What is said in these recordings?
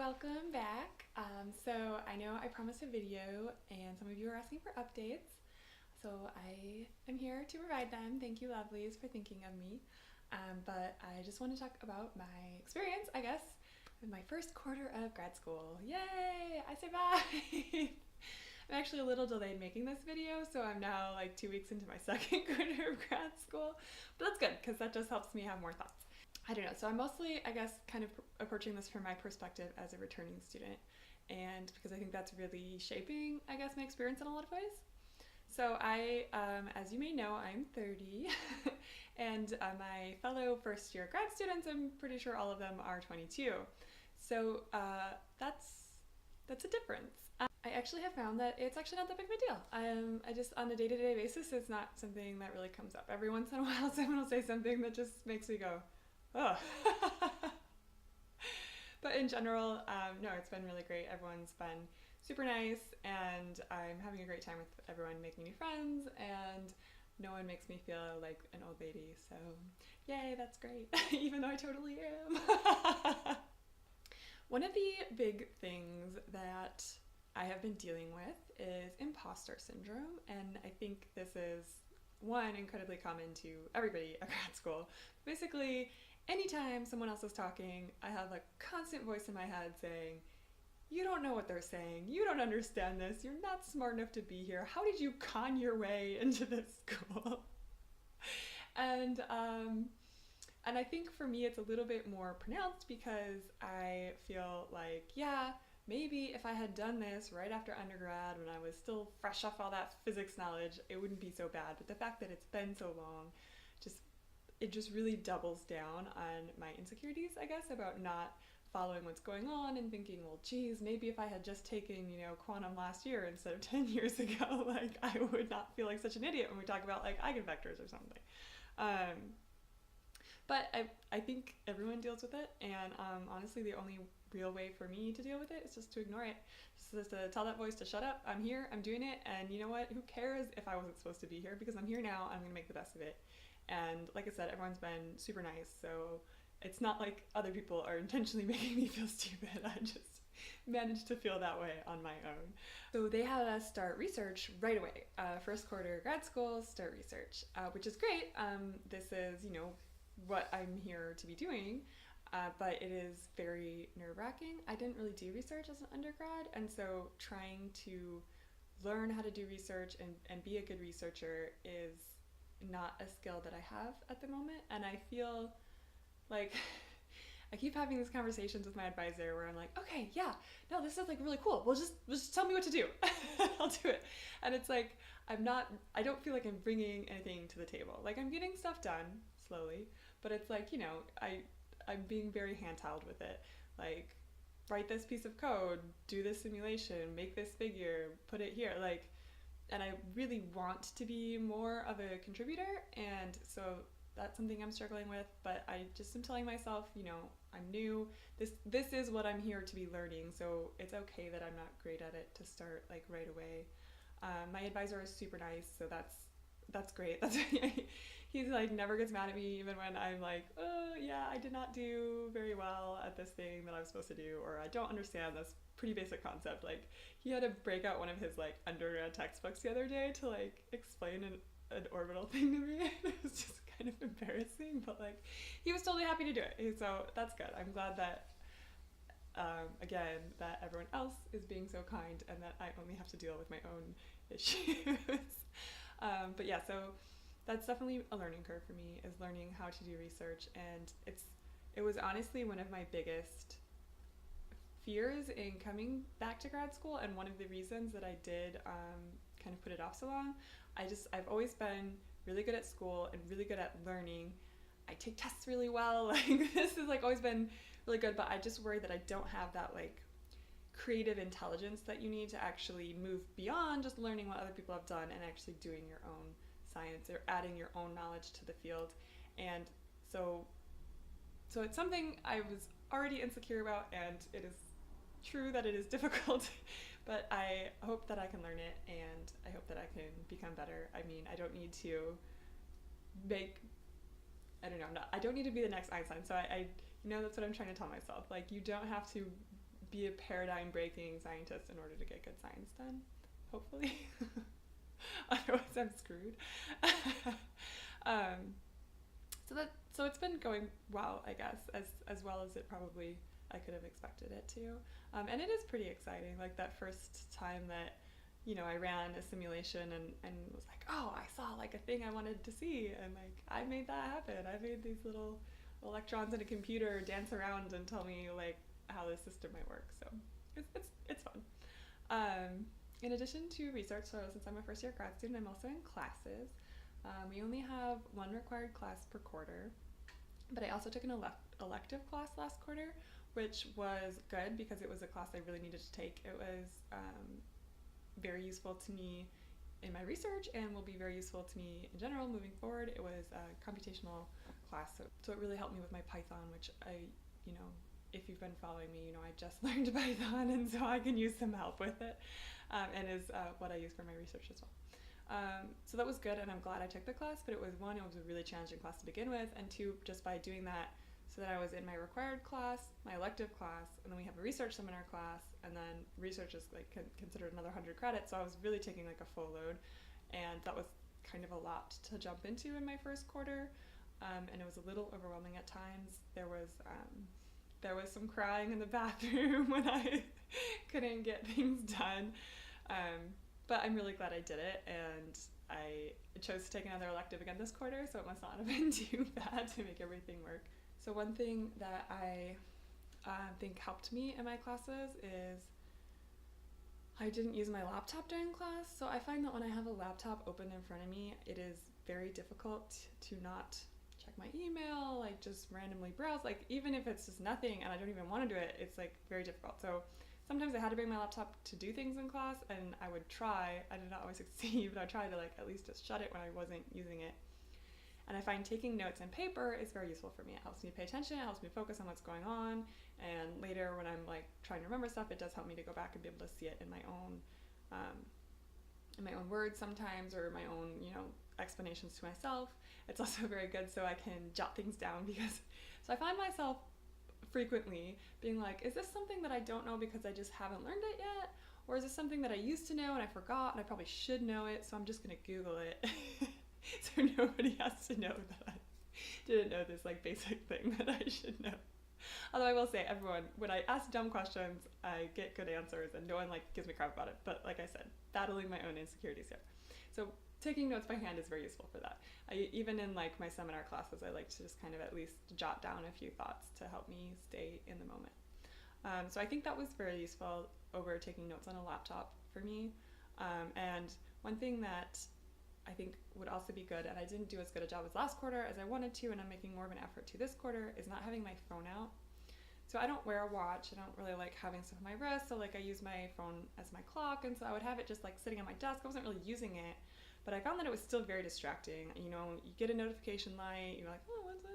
welcome back. So I know I promised a video and some of you are asking for updates. So I am here to provide them. Thank you, lovelies, for thinking of me. But I just want to talk about my experience, I guess, in my first quarter of grad school. Yay! I survived! I'm actually a little delayed making this video, so I'm now like 2 weeks into my second quarter of grad school. But that's good, because that just helps me have more thoughts. I don't know, so I'm mostly, I guess, kind of approaching this from my perspective as a returning student, and because I think that's really shaping, I guess, my experience in a lot of ways. So as you may know, I'm 30, and my fellow first year grad students, I'm pretty sure all of them are 22. So that's a difference. I actually have found that it's actually not that big of a deal. I just, on a day-to-day basis, it's not something that really comes up. Every once in a while, someone will say something that just makes me go, oh. But in general, no, it's been really great. Everyone's been super nice, and I'm having a great time with everyone, making new friends, and no one makes me feel like an old lady, so yay, that's great, even though I totally am. One of the big things that I have been dealing with is imposter syndrome, and I think this is one incredibly common to everybody at grad school. Basically, anytime someone else is talking, I have a constant voice in my head saying, you don't know what they're saying, you don't understand this, you're not smart enough to be here, how did you con your way into this school? And I think for me it's a little bit more pronounced because I feel like, yeah, maybe if I had done this right after undergrad when I was still fresh off all that physics knowledge, it wouldn't be so bad. But the fact that it's been so long, it just really doubles down on my insecurities, I guess, about not following what's going on and thinking, well, geez, maybe if I had just taken, quantum last year instead of 10 years ago, like, I would not feel like such an idiot when we talk about, like, eigenvectors or something. But I think everyone deals with it, and honestly, the only real way for me to deal with it is just to ignore it. Just to tell that voice to shut up, I'm here, I'm doing it, and you know what? Who cares if I wasn't supposed to be here? Because I'm here now, I'm gonna make the best of it. And like I said, everyone's been super nice, so it's not like other people are intentionally making me feel stupid. I just managed to feel that way on my own. So they had us start research right away. First quarter grad school, start research, which is great. This is, what I'm here to be doing, but it is very nerve-wracking. I didn't really do research as an undergrad, and so trying to learn how to do research and be a good researcher is not a skill that I have at the moment, and I feel like I keep having these conversations with my advisor where I'm like, okay, yeah, no, this is like really cool. Well, just tell me what to do. I'll do it. And it's like, I don't feel like I'm bringing anything to the table. Like, I'm getting stuff done slowly, but it's like, I'm being very handheld with it. Like, write this piece of code, do this simulation, make this figure, put it here. Like, and I really want to be more of a contributor, and so that's something I'm struggling with, but I just am telling myself, I'm new, this is what I'm here to be learning, so it's okay that I'm not great at it to start like right away. My advisor is super nice, so that's great. He's like never gets mad at me even when I'm like, oh yeah, I did not do very well at this thing that I was supposed to do, or I don't understand this pretty basic concept. Like, he had to break out one of his like undergrad textbooks the other day to like explain an orbital thing to me. It was just kind of embarrassing, but like he was totally happy to do it, so that's good. I'm glad that again, that everyone else is being so kind and that I only have to deal with my own issues. But yeah, so that's definitely a learning curve for me, is learning how to do research, and it was honestly one of my biggest fears in coming back to grad school, and one of the reasons that I did kind of put it off so long. I've always been really good at school and really good at learning. I take tests really well. Like, this has like always been really good, but I just worry that I don't have that like creative intelligence that you need to actually move beyond just learning what other people have done and actually doing your own science or adding your own knowledge to the field. And so it's something I was already insecure about, and it is true that it is difficult, but I hope that I can learn it, and I hope that I can become better. I mean, I don't need to I don't need to be the next Einstein, so I that's what I'm trying to tell myself. Like, you don't have to be a paradigm breaking scientist in order to get good science done, hopefully. Otherwise I'm screwed. So it's been going well, I guess, as well as it probably I could have expected it to. And it is pretty exciting, like that first time that, you know, I ran a simulation and was like, oh, I saw like a thing I wanted to see, and like I made that happen. I made these little electrons in a computer dance around and tell me like how the system might work. So it's fun. In addition to research, so since I'm a first year grad student, I'm also in classes. We only have one required class per quarter, but I also took an elective class last quarter, which was good because it was a class I really needed to take. It was very useful to me in my research and will be very useful to me in general moving forward. It was a computational class, so it really helped me with my Python, which you know, if you've been following me, you know I just learned Python, and so I can use some help with it, and is what I use for my research as well. So that was good, and I'm glad I took the class, but it was a really challenging class to begin with, and two, just by doing that, so that I was in my required class, my elective class, and then we have a research seminar class, and then research is like considered another 100 credits, so I was really taking like a full load, and that was kind of a lot to jump into in my first quarter, and it was a little overwhelming at times. There was some crying in the bathroom when I couldn't get things done. But I'm really glad I did it, and I chose to take another elective again this quarter, so it must not have been too bad to make everything work. So one thing that I think helped me in my classes is I didn't use my laptop during class. So I find that when I have a laptop open in front of me, it is very difficult to not check my email, like just randomly browse, like even if it's just nothing and I don't even want to do it, it's like very difficult. So sometimes I had to bring my laptop to do things in class, and I would try. I did not always succeed, but I tried to like at least just shut it when I wasn't using it. And I find taking notes in paper is very useful for me. It helps me pay attention, it helps me focus on what's going on, and later when I'm like trying to remember stuff, it does help me to go back and be able to see it in my own words sometimes, or my own, you know, explanations to myself. It's also very good so I can jot things down, because so I find myself frequently being like, is this something that I don't know because I just haven't learned it yet? Or is this something that I used to know and I forgot and I probably should know it, so I'm just gonna Google it. So nobody has to know that I didn't know this like basic thing that I should know. Although I will say, everyone, when I ask dumb questions, I get good answers and no one like gives me crap about it. But like I said, battling my own insecurities here. So taking notes by hand is very useful for that. Even in like my seminar classes, I like to just kind of at least jot down a few thoughts to help me stay in the moment. So I think that was very useful over taking notes on a laptop for me. And one thing that I think would also be good, and I didn't do as good a job as last quarter as I wanted to, and I'm making more of an effort to this quarter, is not having my phone out. So I don't wear a watch. I don't really like having stuff on my wrist, so like I use my phone as my clock, and so I would have it just like sitting on my desk. I wasn't really using it, but I found that it was still very distracting. You know, you get a notification light, you're like, oh, what's that?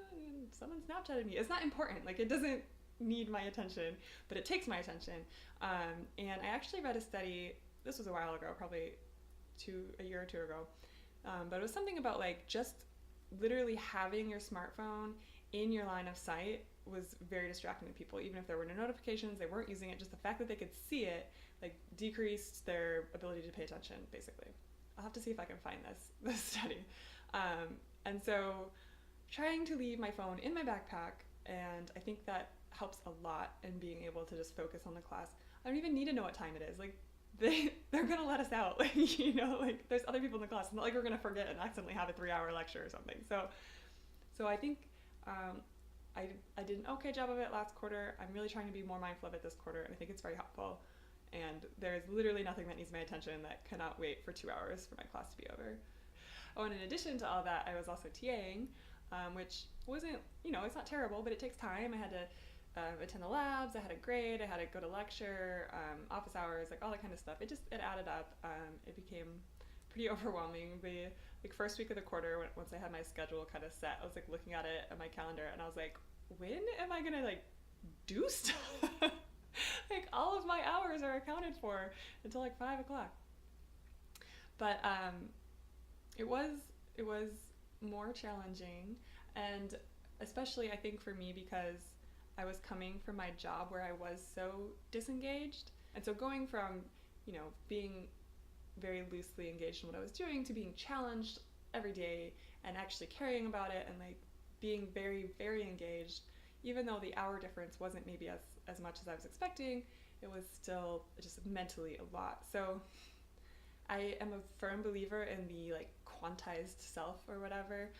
Someone Snapchatted me. It's not important. Like, it doesn't need my attention, but it takes my attention. And I actually read a study, this was a while ago, probably a year or two ago, but it was something about like just literally having your smartphone in your line of sight was very distracting to people. Even if there were no notifications, they weren't using it, just the fact that they could see it like decreased their ability to pay attention, basically. I'll have to see if I can find this study. And so trying to leave my phone in my backpack, and I think that helps a lot in being able to just focus on the class. I don't even need to know what time it is. Like, they're gonna let us out, like, you know, like there's other people in the class. It's not like we're gonna forget and accidentally have a 3-hour lecture or something. So I think I did an okay job of it last quarter. I'm really trying to be more mindful of it this quarter, and I think it's very helpful. And there's literally nothing that needs my attention that cannot wait for 2 hours for my class to be over. Oh, and in addition to all that, I was also TAing, which wasn't, you know, it's not terrible, but it takes time. I had to attend the labs, I had to grade, I had to go to lecture, office hours, like all that kind of stuff. It added up. It became pretty overwhelming. The first week of the quarter, once I had my schedule kind of set, I was like looking at it on my calendar, and I was like, when am I gonna like do stuff? Like, all of my hours are accounted for until like 5 o'clock. But it was more challenging, and especially I think for me, because I was coming from my job where I was so disengaged. And so going from, being very loosely engaged in what I was doing to being challenged every day and actually caring about it and like being very, very engaged, even though the hour difference wasn't maybe as much as I was expecting, it was still just mentally a lot. So I am a firm believer in the like quantized self or whatever.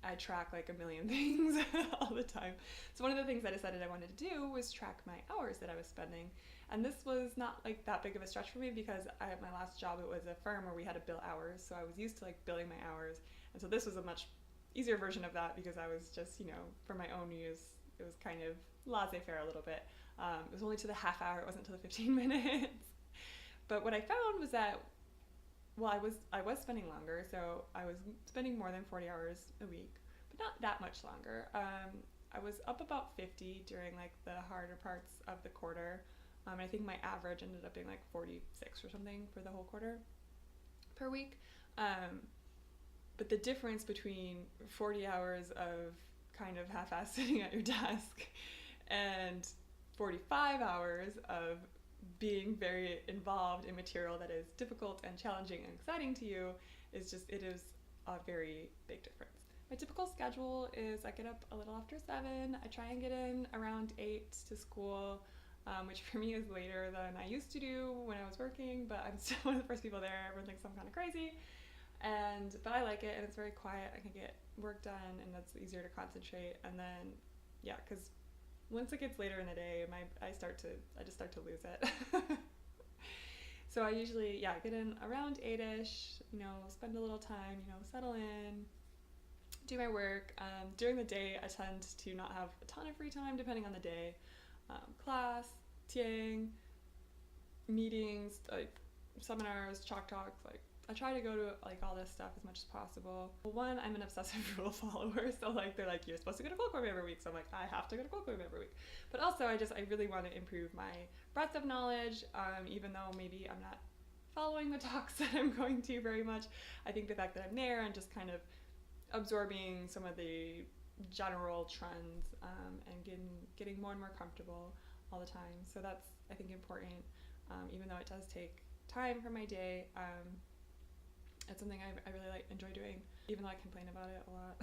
I track like a million things all the time. So one of the things I decided I wanted to do was track my hours that I was spending. And this was not like that big of a stretch for me because at my last job, it was a firm where we had to bill hours. So I was used to like billing my hours. And so this was a much easier version of that because I was just, for my own use, it was kind of laissez-faire a little bit. It was only to the half hour, it wasn't to the 15 minutes. But what I found was that, well, I was spending longer, so I was spending more than 40 hours a week, but not that much longer. I was up about 50 during like the harder parts of the quarter. I think my average ended up being like 46 or something for the whole quarter per week. But the difference between 40 hours of kind of half-assed sitting at your desk and 45 hours of being very involved in material that is difficult and challenging and exciting to you it is a very big difference. My typical schedule is I get up a little after 7. I try and get in around 8 to school, which for me is later than I used to do when I was working, but I'm still one of the first people there. Everyone thinks I'm kind of crazy. But I like it, and it's very quiet. I can get work done, and that's easier to concentrate. And then, yeah, because once it gets later in the day, I just start to lose it. So I usually, get in around 8ish, spend a little time, settle in, do my work. During the day, I tend to not have a ton of free time, depending on the day. Class, TAing, meetings, like seminars, chalk talks, like I try to go to like all this stuff as much as possible. One, I'm an obsessive rule follower, so like they're like, you're supposed to go to Colquhoun every week, so I'm like, I have to go to Colquhoun every week. But also I really want to improve my breadth of knowledge, even though maybe I'm not following the talks that I'm going to very much. I think the fact that I'm there and just kind of absorbing some of the general trends and getting more and more comfortable all the time. So that's, I think, important, even though it does take time from my day. It's something I really enjoy doing, even though I complain about it a lot.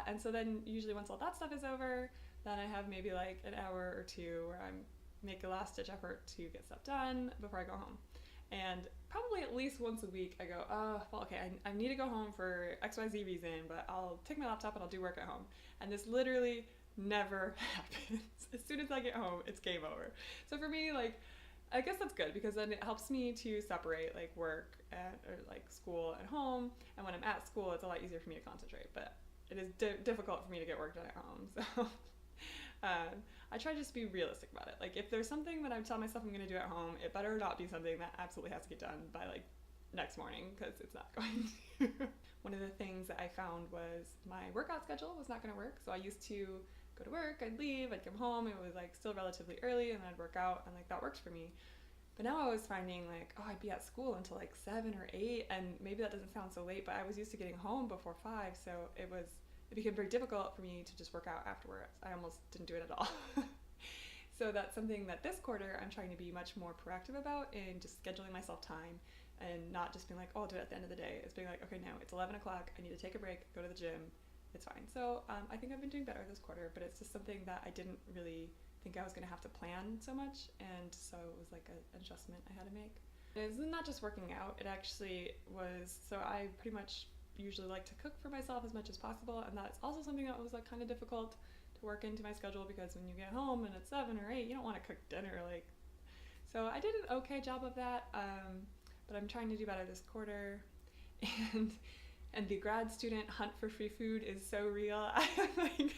And so then usually once all that stuff is over, then I have maybe like an hour or two where I make a last ditch effort to get stuff done before I go home. And probably at least once a week I go, I need to go home for XYZ reason, but I'll take my laptop and I'll do work at home. And this literally never happens. As soon as I get home, it's game over. So for me, like, I guess that's good because then it helps me to separate like work or like school and home. And when I'm at school, it's a lot easier for me to concentrate, but it is difficult for me to get work done at home. So I try to just be realistic about it. Like if there's something that I'm telling myself I'm going to do at home, it better not be something that absolutely has to get done by like next morning because it's not going to. One of the things that I found was my workout schedule was not going to work. So I used to go to work, I'd leave, I'd come home, it was like still relatively early, and then I'd work out, and like that works for me. But now I was finding like, I'd be at school until like 7 or 8, and maybe that doesn't sound so late, but I was used to getting home before 5, so it became very difficult for me to just work out afterwards. I almost didn't do it at all. So that's something that this quarter I'm trying to be much more proactive about in just scheduling myself time and not just being like, oh, I'll do it at the end of the day. It's being like, okay, now it's 11 o'clock, I need to take a break, go to the gym, it's fine. So I think I've been doing better this quarter, but it's just something that I didn't really think I was going to have to plan so much, and so it was like an adjustment I had to make. It's not just working out, it actually was, so I pretty much usually like to cook for myself as much as possible, and that's also something that was like kind of difficult to work into my schedule because when you get home and it's 7 or 8, you don't want to cook dinner, like. So I did an okay job of that, but I'm trying to do better this quarter, and the grad student hunt for free food is so real. I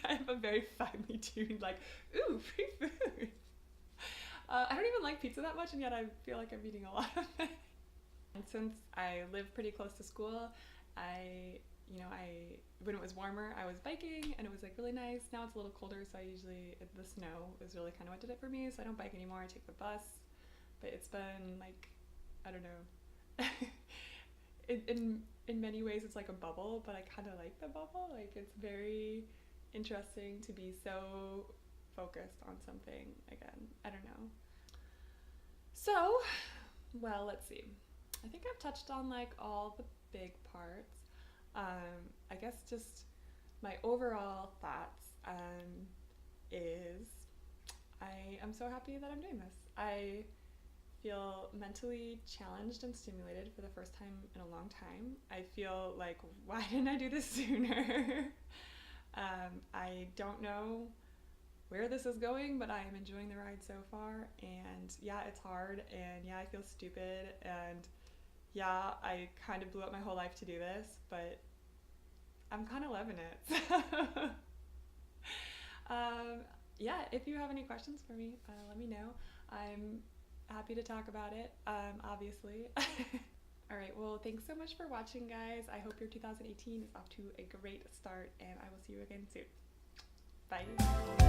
have a very finely tuned, like, ooh, free food. I don't even like pizza that much, and yet I feel like I'm eating a lot of it. And since I live pretty close to school, when it was warmer, I was biking, and it was like really nice. Now it's a little colder, so the snow is really kind of what did it for me, so I don't bike anymore, I take the bus. But it's been like, I don't know. In many ways it's like a bubble, but I kind of like the bubble. Like it's very interesting to be so focused on something again. I don't know. So, well, let's see. I think I've touched on like all the big parts. I guess just my overall thoughts is I am so happy that I'm doing this. I feel mentally challenged and stimulated for the first time in a long time. I feel like, why didn't I do this sooner? I don't know where this is going, but I am enjoying the ride so far. And yeah, it's hard, and yeah, I feel stupid, and yeah, I kind of blew up my whole life to do this, but I'm kind of loving it. Yeah, if you have any questions for me, let me know. I'm happy to talk about it, obviously. All right, well, thanks so much for watching, guys. I hope your 2018 is off to a great start, and I will see you again soon. Bye.